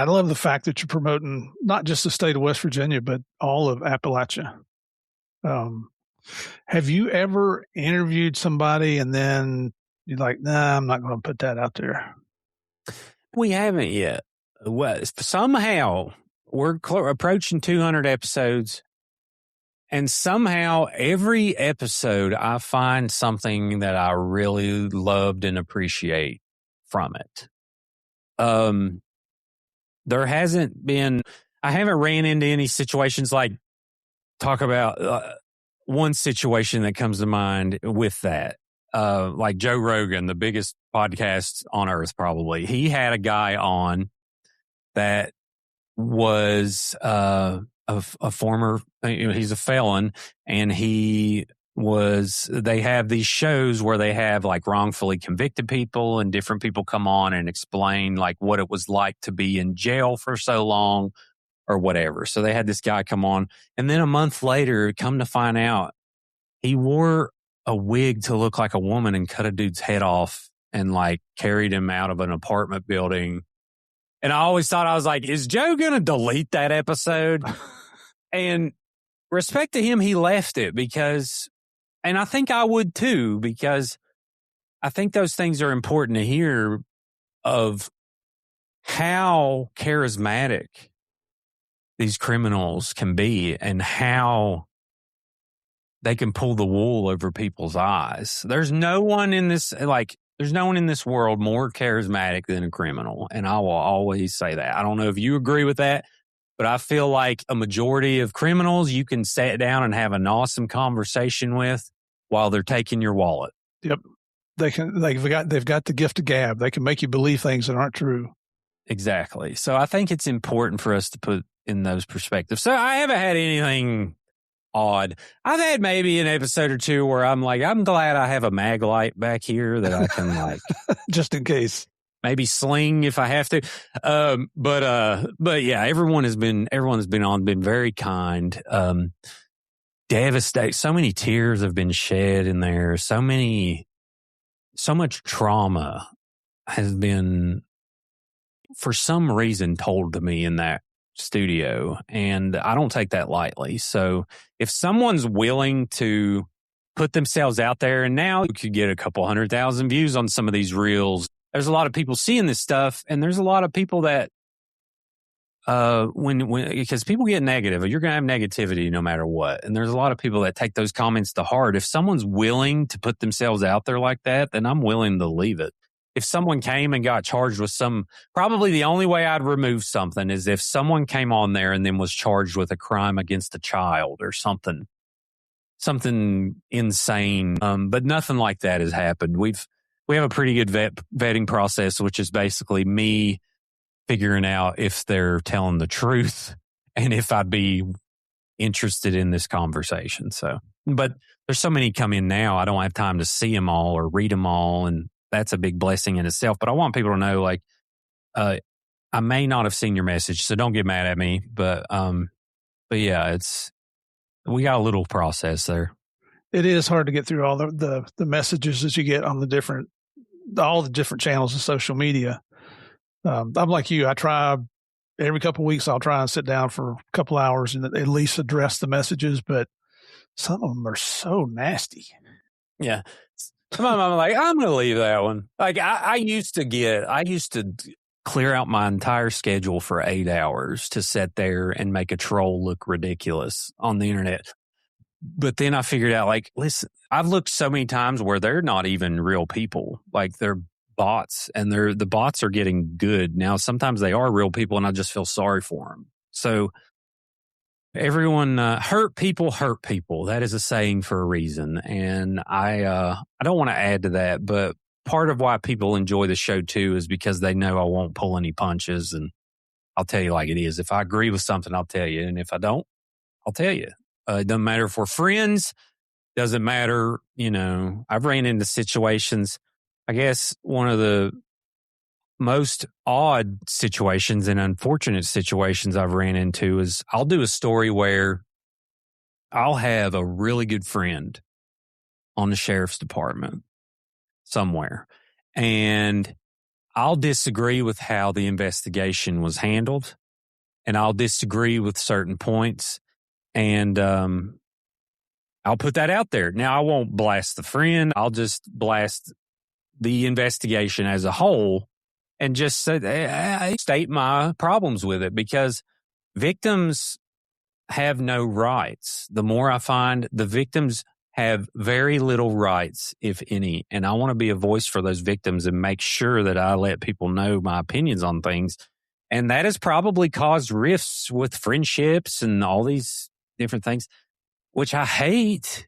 love the fact that you're promoting not just the state of West Virginia, but all of Appalachia. Have you ever interviewed somebody and then you're like, nah, I'm not going to put that out there? We haven't yet. Well, somehow we're approaching 200 episodes, and somehow every episode I find something that I really loved and appreciate from it. There hasn't been, I haven't ran into any situations like, talk about one situation that comes to mind with that. Like Joe Rogan, the biggest podcast on earth, probably. He had a guy on that was a former, he's a felon, and they have these shows where they have like wrongfully convicted people, and different people come on and explain like what it was like to be in jail for so long or whatever. So they had this guy come on, and then a month later, come to find out, he wore a wig to look like a woman and cut a dude's head off and like carried him out of an apartment building. And I always thought, I was like, is Joe going to delete that episode? And respect to him, he left it because, and I think I would too, because I think those things are important to hear of how charismatic these criminals can be and how they can pull the wool over people's eyes. There's no one in this world more charismatic than a criminal. And I will always say that. I don't know if you agree with that, but I feel like a majority of criminals you can sit down and have an awesome conversation with while they're taking your wallet. Yep. They've got the gift of gab. They can make you believe things that aren't true. Exactly. So I think it's important for us to put in those perspectives. So I haven't had anything odd. I've had maybe an episode or two where I'm like, I'm glad I have a mag light back here that I can like just in case maybe sling if I have to. But yeah, everyone has been very kind. Devastate. So many tears have been shed in there. So much trauma has been, for some reason, told to me in that studio, and I don't take that lightly. So if someone's willing to put themselves out there, and now you could get a couple 100,000 views on some of these reels, there's a lot of people seeing this stuff, and there's a lot of people that because people get negative, you're going to have negativity no matter what, and there's a lot of people that take those comments to heart. If someone's willing to put themselves out there like that, then I'm willing to leave it. If someone came and got charged with probably the only way I'd remove something is if someone came on there and then was charged with a crime against a child or something insane. But nothing like that has happened. We have a pretty good vetting process, which is basically me figuring out if they're telling the truth and if I'd be interested in this conversation. So, but there's so many come in now, I don't have time to see them all or read them all, and that's a big blessing in itself. But I want people to know, like, I may not have seen your message, so don't get mad at me. But yeah, we got a little process there. It is hard to get through all the messages that you get on all the different channels of social media. I'm like you. I try every couple of weeks. I'll try and sit down for a couple hours and at least address the messages. But some of them are so nasty. Yeah. I'm like, I'm going to leave that one. Like I used to clear out my entire schedule for 8 hours to sit there and make a troll look ridiculous on the internet. But then I figured out, like, listen, I've looked so many times where they're not even real people. Like, they're bots, and the bots are getting good. Now, sometimes they are real people, and I just feel sorry for them. So everyone, hurt people. That is a saying for a reason. And I don't want to add to that, but part of why people enjoy the show too is because they know I won't pull any punches, and I'll tell you like it is. If I agree with something, I'll tell you. And if I don't, I'll tell you. It doesn't matter if we're friends. Doesn't matter. I've ran into situations. I guess one of the most odd situations and unfortunate situations I've ran into is I'll do a story where I'll have a really good friend on the sheriff's department somewhere, and I'll disagree with how the investigation was handled, and I'll disagree with certain points, and I'll put that out there. Now, I won't blast the friend. I'll just blast the investigation as a whole and just state my problems with it, because victims have no rights. The more I find, the victims have very little rights, if any. And I want to be a voice for those victims and make sure that I let people know my opinions on things. And that has probably caused rifts with friendships and all these different things, which I hate.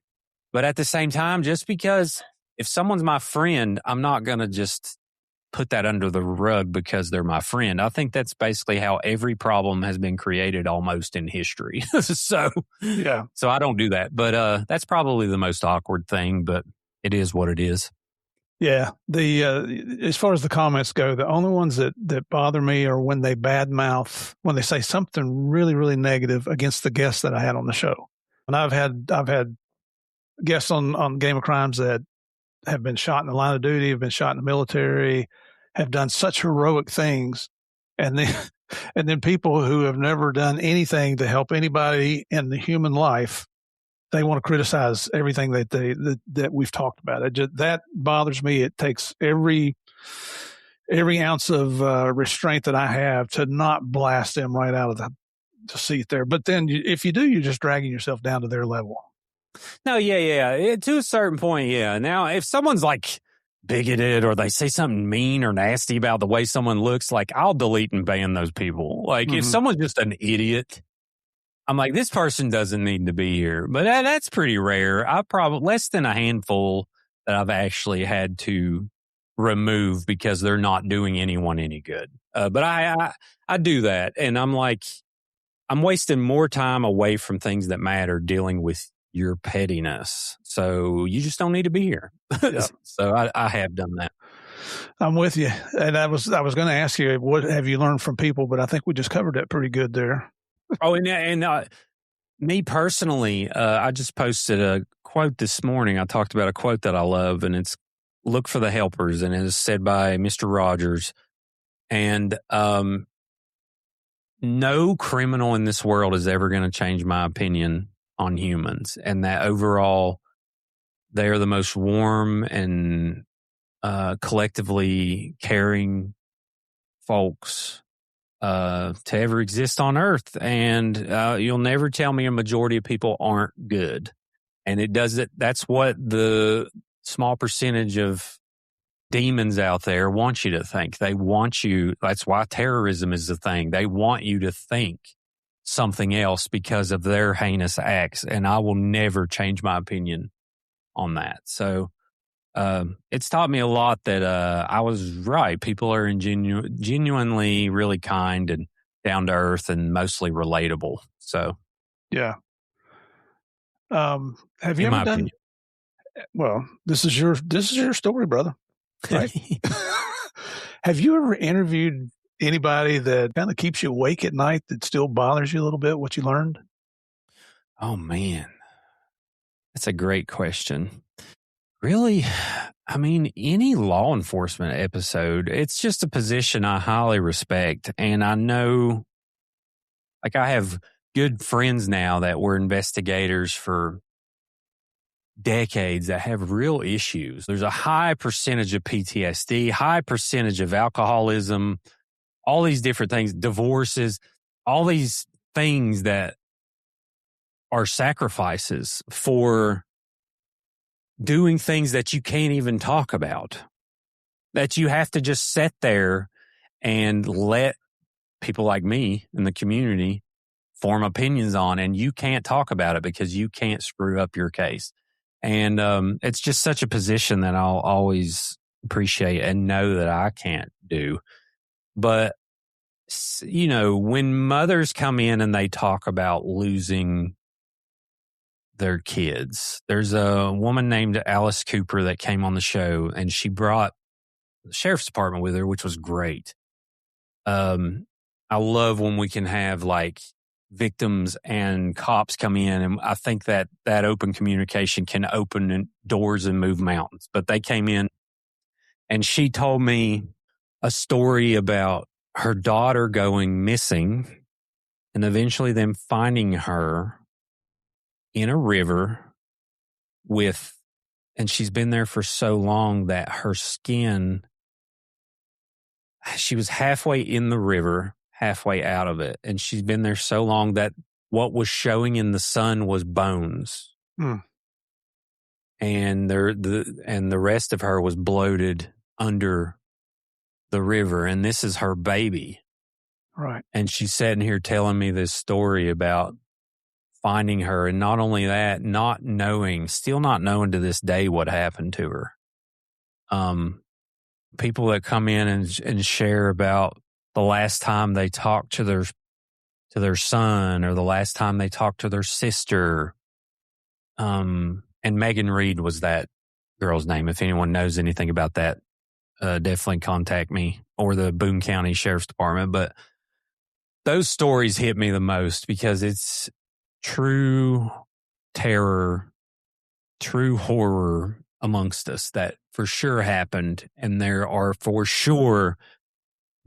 But at the same time, just because if someone's my friend, I'm not going to just put that under the rug because they're my friend. I think that's basically how every problem has been created almost in history. So I don't do that. But that's probably the most awkward thing, but it is what it is. Yeah. As far as the comments go, the only ones that bother me are when they badmouth, when they say something really, really negative against the guests that I had on the show. And I've had guests on Game of Crimes that have been shot in the line of duty, have been shot in the military, have done such heroic things. And then people who have never done anything to help anybody in the human life, they want to criticize everything that we've talked about. That bothers me. It takes every ounce of restraint that I have to not blast them right out of the seat there. But then if you do, you're just dragging yourself down to their level. No, yeah. To a certain point, yeah. Now, if someone's like bigoted or they say something mean or nasty about the way someone looks, like I'll delete and ban those people. Like if someone's just an idiot, I'm like, this person doesn't need to be here. But that's pretty rare. I probably less than a handful that I've actually had to remove because they're not doing anyone any good. But I do that, and I'm like, I'm wasting more time away from things that matter dealing with your pettiness. So you just don't need to be here. Yeah. So I have done that. I'm with you. And I was going to ask you, what have you learned from people? But I think we just covered that pretty good there. Oh, and me personally, I just posted a quote this morning. I talked about a quote that I love, and it's "Look for the helpers," and it is said by Mr. Rogers. And no criminal in this world is ever going to change my opinion on humans, and that overall they are the most warm and collectively caring folks to ever exist on earth. And you'll never tell me a majority of people aren't good. And it does it. That's what the small percentage of demons out there want you to think. They want you. That's why terrorism is the thing. They want you to think something else because of their heinous acts. And I will never change my opinion on that. So it's taught me a lot that I was right. People are genuinely really kind and down to earth and mostly relatable. So yeah. Have you in ever my done? opinion. Well, this is your story, brother. Right? Have you ever interviewed anybody that kind of keeps you awake at night that still bothers you a little bit? What you learned? Oh man, that's a great question. Really, I mean, any law enforcement episode, it's just a position I highly respect. And I know, like, I have good friends now that were investigators for decades that have real issues. There's a high percentage of PTSD, high percentage of alcoholism, all these different things, divorces, all these things that are sacrifices for doing things that you can't even talk about, that you have to just sit there and let people like me in the community form opinions on, and you can't talk about it because you can't screw up your case. And it's just such a position that I'll always appreciate and know that I can't do. But, you know, when mothers come in and they talk about losing their kids, there's a woman named Alice Cooper that came on the show, and she brought the sheriff's department with her, which was great. I love when we can have like victims and cops come in, and I think that open communication can open doors and move mountains. But they came in, and she told me a story about her daughter going missing and eventually them finding her in a river and she's been there for so long that her skin, she was halfway in the river, halfway out of it. And she's been there so long that what was showing in the sun was bones. And the rest of her was bloated under the river. And this is her baby. Right. And she's sitting here telling me this story about finding her. And not only that, still not knowing to this day what happened to her. People that come in and share about the last time they talked to their son or the last time they talked to their sister. And Megan Reed was that girl's name. If anyone knows anything about that, definitely contact me or the Boone County Sheriff's Department. But those stories hit me the most because it's true terror, true horror amongst us that for sure happened. And there are for sure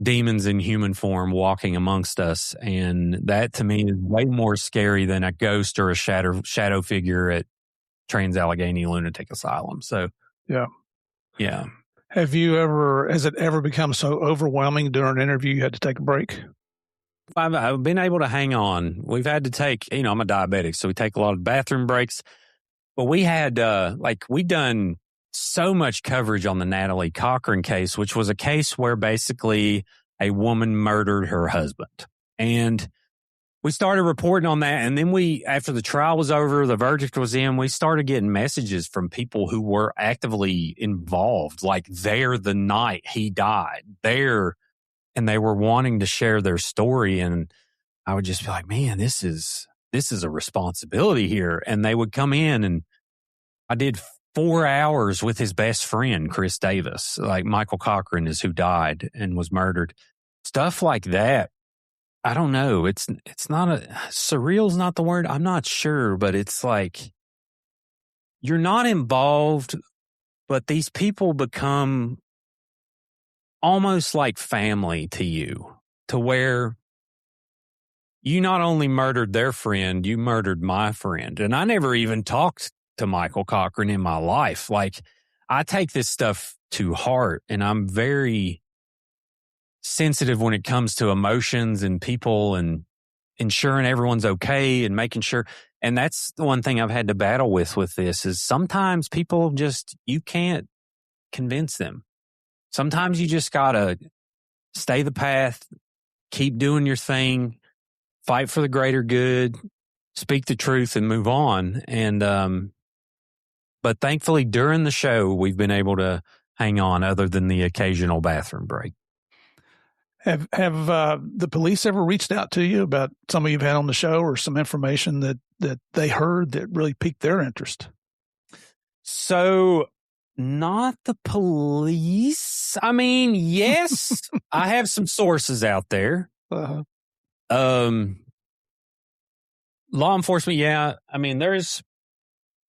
demons in human form walking amongst us. And that to me is way more scary than a ghost or a shadow figure at Trans-Allegheny Lunatic Asylum. So, yeah. Has it ever become so overwhelming during an interview you had to take a break? I've been able to hang on. We've had to take, I'm a diabetic, so we take a lot of bathroom breaks. But we had, we'd done so much coverage on the Natalie Cochran case, which was a case where basically a woman murdered her husband. And we started reporting on that. And then after the trial was over, the verdict was in, we started getting messages from people who were actively involved, like there the night he died, there, and they were wanting to share their story. And I would just be like, man, this is a responsibility here. And they would come in, and I did 4 hours with his best friend, Chris Davis. Like, Michael Cochran is who died and was murdered. Stuff like that. I don't know. It's not surreal's not the word. I'm not sure, but it's like you're not involved, but these people become almost like family to you, to where you not only murdered their friend, you murdered my friend. And I never even talked to Michael Cochran in my life. Like, I take this stuff to heart, and I'm very sensitive when it comes to emotions and people and ensuring everyone's okay and making sure. And that's the one thing I've had to battle with this is sometimes people just, you can't convince them. Sometimes you just gotta stay the path, keep doing your thing, fight for the greater good, speak the truth, and move on. And, but thankfully during the show, we've been able to hang on, other than the occasional bathroom break. Have the police ever reached out to you about somebody you've had on the show, or some information that they heard that really piqued their interest? So, not the police. I mean, yes, I have some sources out there. Uh-huh. Law enforcement, yeah. I mean,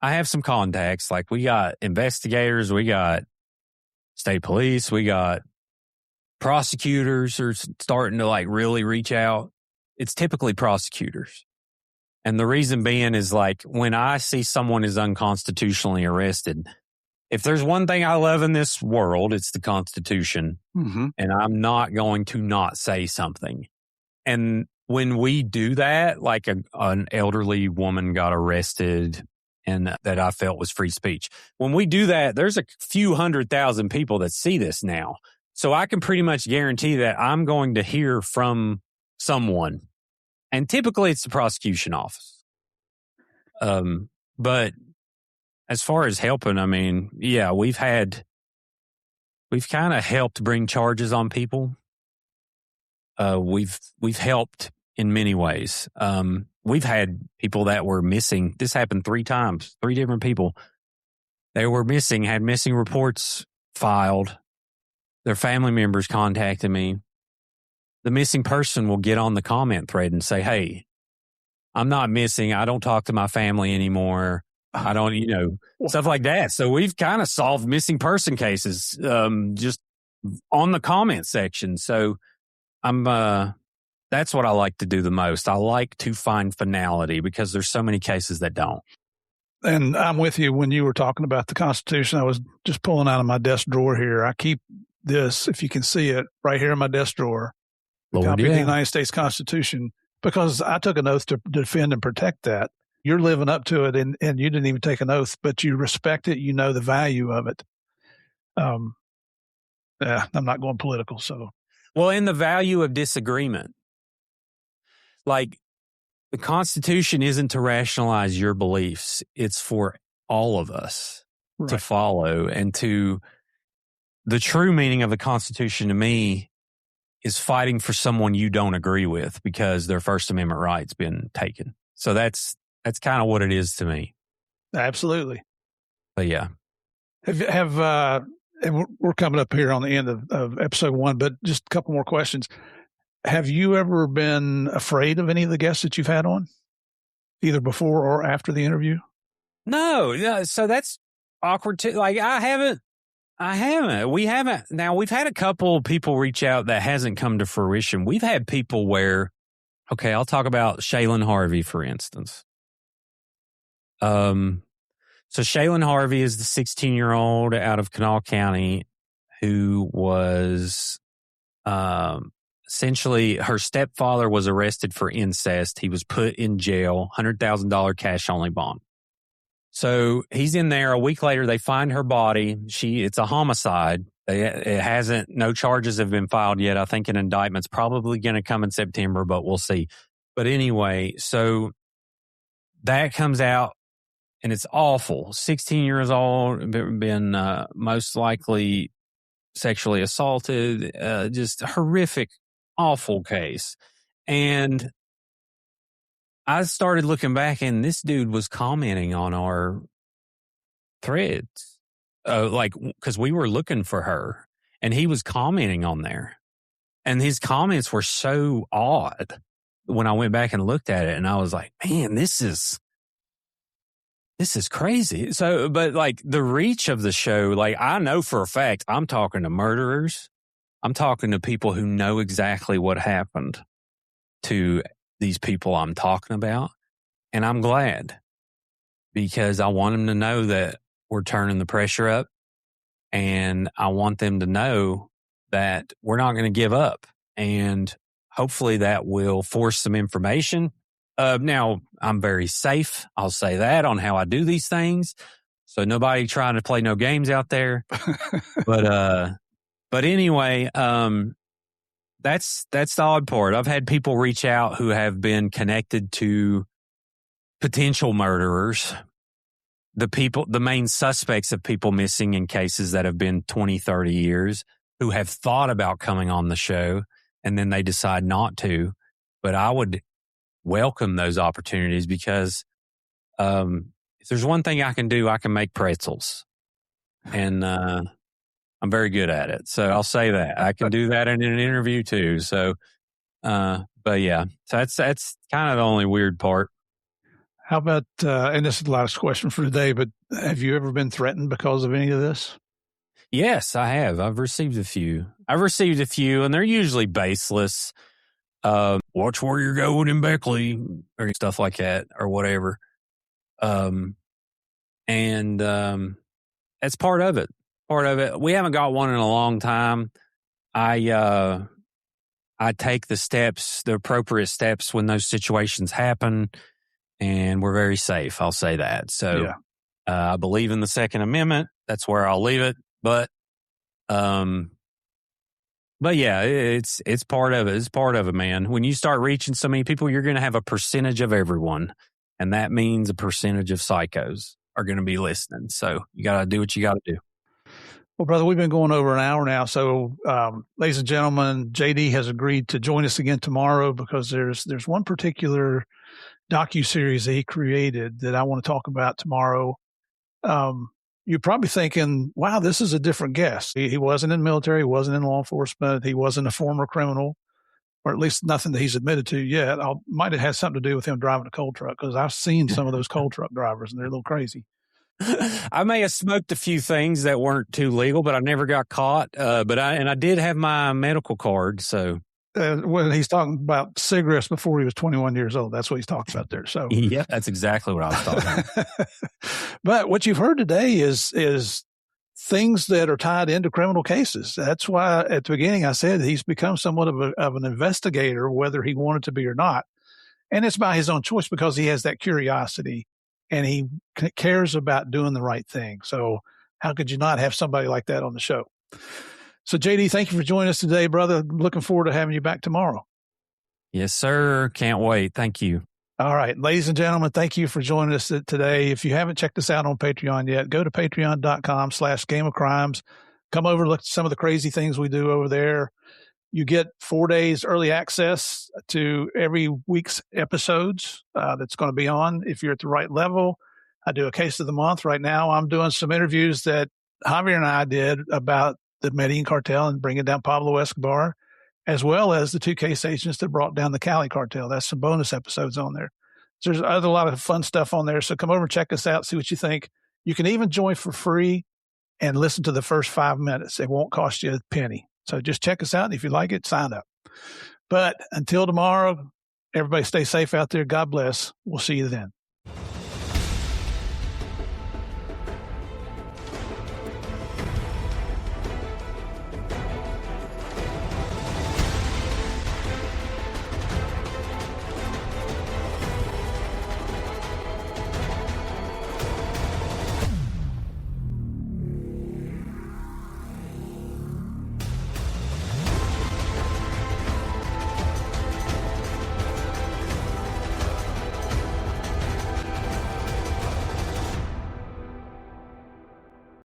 I have some contacts. Like, we got investigators, we got state police, we got prosecutors are starting to like really reach out. It's typically prosecutors. And the reason being is, like, when I see someone is unconstitutionally arrested, if there's one thing I love in this world, it's the Constitution. Mm-hmm. And I'm not going to not say something. And when we do that, like an elderly woman got arrested and that I felt was free speech. When we do that, there's a few 100,000 people that see this now. So I can pretty much guarantee that I'm going to hear from someone. And typically it's the prosecution office. But as far as helping, I mean, yeah, we've kind of helped bring charges on people. We've helped in many ways. We've had people that were missing. This happened 3 times, 3 different people. They were missing, had missing reports filed. Their family members contacted me. The missing person will get on the comment thread and say, hey, I'm not missing. I don't talk to my family anymore. I don't, stuff like that. So we've kind of solved missing person cases just on the comment section. So that's what I like to do the most. I like to find finality because there's so many cases that don't. And I'm with you when you were talking about the Constitution. I was just pulling out of my desk drawer here. I keep this, if you can see it, right here in my desk drawer. Lord, copy of yeah. the United States Constitution, because I took an oath to defend and protect that. You're living up to it, and you didn't even take an oath, but you respect it. You know the value of it. Yeah, I'm not going political, so. Well, and the value of disagreement. Like, the Constitution isn't to rationalize your beliefs. It's for all of us to follow. And the true meaning of the Constitution to me is fighting for someone you don't agree with because their First Amendment right's been taken. So that's kind of what it is to me. Absolutely. But yeah. And we're coming up here on the end of episode 1, but just a couple more questions. Have you ever been afraid of any of the guests that you've had on, either before or after the interview? No. So that's awkward too. Like, I haven't. We haven't. Now, we've had a couple people reach out that hasn't come to fruition. We've had people where, okay, I'll talk about Shaylin Harvey, for instance. So Shaylin Harvey is the 16-year-old out of Kanawha County who was essentially, her stepfather was arrested for incest. He was put in jail, $100,000 cash only bond. So he's in there. A week later, they find her body. It's a homicide. No charges have been filed yet. I think an indictment's probably going to come in September, but we'll see. But anyway, so that comes out and it's awful. 16 years old, been most likely sexually assaulted, just horrific, awful case. And I started looking back and this dude was commenting on our threads, because we were looking for her and he was commenting on there. And his comments were so odd when I went back and looked at it. And I was like, man, this is crazy. So, but like the reach of the show, like I know for a fact, I'm talking to murderers. I'm talking to people who know exactly what happened to these people I'm talking about. And I'm glad, because I want them to know that we're turning the pressure up, and I want them to know that we're not going to give up. And hopefully that will force some information. Now, I'm very safe, I'll say that, on how I do these things. So nobody trying to play no games out there. But anyway, that's the odd part. I've had people reach out who have been connected to potential murderers, the main suspects of people missing in cases that have been 20, 30 years, who have thought about coming on the show and then they decide not to. But I would welcome those opportunities, because if there's one thing I can do, I can make pretzels. And I'm very good at it. So I'll say that. I can do that in an interview too. So, but yeah, so that's kind of the only weird part. How about, and this is the last question for today, but have you ever been threatened because of any of this? Yes, I have. I've received a few, and they're usually baseless. Watch where you're going in Beckley, or stuff like that, or whatever. And that's part of it. We haven't got one in a long time. I take the appropriate steps when those situations happen, and we're very safe. I'll say that. So, yeah. I believe in the Second Amendment. That's where I'll leave it. But yeah, it's part of it. It's part of it, man. When you start reaching so many people, you're going to have a percentage of everyone. And that means a percentage of psychos are going to be listening. So you got to do what you got to do. Well, brother, we've been going over an hour now. So, ladies and gentlemen, JD has agreed to join us again tomorrow, because there's one particular docuseries that he created that I want to talk about tomorrow. You're probably thinking, wow, this is a different guest. He wasn't in the military. He wasn't in law enforcement. He wasn't a former criminal, or at least nothing that he's admitted to yet. Might have had something to do with him driving a coal truck, because I've seen some of those coal truck drivers, and they're a little crazy. I may have smoked a few things that weren't too legal, but I never got caught. But I did have my medical card. So when he's talking about cigarettes before he was 21 years old, that's what he's talking about there. So yeah, that's exactly what I was talking about. But what you've heard today is things that are tied into criminal cases. That's why at the beginning I said he's become somewhat of an investigator, whether he wanted to be or not. And it's by his own choice, because he has that curiosity and he cares about doing the right thing. So how could you not have somebody like that on the show? So JD, thank you for joining us today, brother. Looking forward to having you back tomorrow. Yes, sir. Can't wait. Thank you. All right, ladies and gentlemen, thank you for joining us today. If you haven't checked us out on Patreon yet, go to patreon.com/gameofcrimes. Come over, look at some of the crazy things we do over there. You get 4 days early access to every week's episodes that's going to be on if you're at the right level. I do a case of the month. Right now, I'm doing some interviews that Javier and I did about the Medellin cartel and bringing down Pablo Escobar, as well as the two case agents that brought down the Cali cartel. That's some bonus episodes on there. So there's a lot of fun stuff on there. So come over and check us out, see what you think. You can even join for free and listen to the first 5 minutes. It won't cost you a penny. So just check us out. And if you like it, sign up. But until tomorrow, everybody stay safe out there. God bless. We'll see you then.